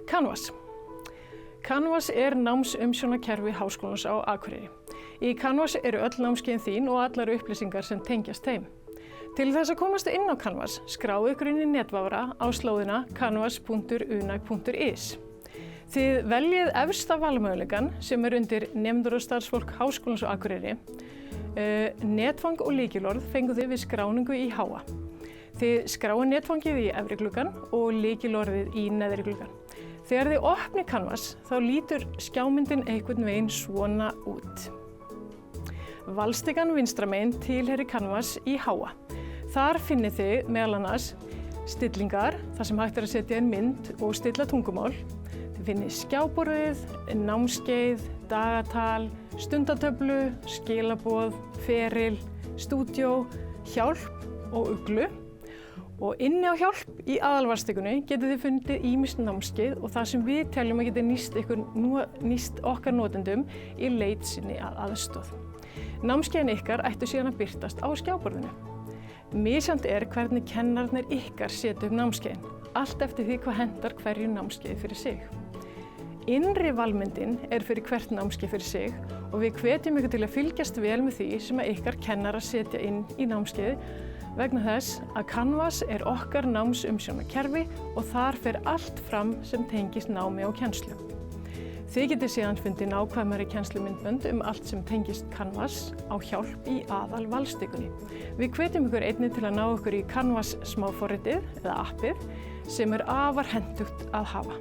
Canvas. Canvas er námsumsjónarkerfi Háskólans á Akureyri. Í Canvas eru öll námskeiðin þín og allar upplýsingar sem tengjast þeim. Til þess að komast inn á Canvas, skráðu ykkur inn í netvafra á slóðina canvas.unag.is. Þið veljið efsta valmöguleikann sem er undir nemendur og starfsfólk Háskólans á Akureyri. Netfang og lykilorð fenguð þið við skráningu í HA. Þið skráið netfangið í efri gluggann og lykilorðið í neðri gluggann. Þegar þið opnið Canvas þá lítur skjámyndin einhvern veginn svona út. Valstikan vinstra megin tilheyrir Canvas í HA. Þar finnið þið meðal annars stillingar, þar sem hægt er að setja inn mynd og stilla tungumál. Þið finnið skjáborðið, námskeið, dagatal, stundatöflu, skilaboð, feril, stúdíó, hjálp og uglu. Og inni á hjálp í aðalvalstikunni getið þið fundið ýmis námskeið og það sem við teljum að geti nýst okkar notendum í leit sinni að aðstoð. Námskeiðin ykkar ættu síðan að birtast á skjáborðinu. Misjafnt er hvernig kennararnir ykkar setja upp námskeiðin, allt eftir því hvað hentar hverju námskeið fyrir sig. Innri valmyndin er fyrir hvert námskeið fyrir sig og við hvetjum ykkur til að fylgjast vel með því sem að ykkar kennarar setja inn í námskeiði vegna þess að Canvas er okkar námsumsjónarkerfi og þar fer allt fram sem tengist námi og kennslu. Þið getið síðan fundið nákvæmari kennslumyndbönd allt sem tengist Canvas á hjálp í aðalvalstikunni. Við hvetjum ykkur einnig til að ná ykkur í Canvas smáforritið eða appið sem er afar hentugt að hafa.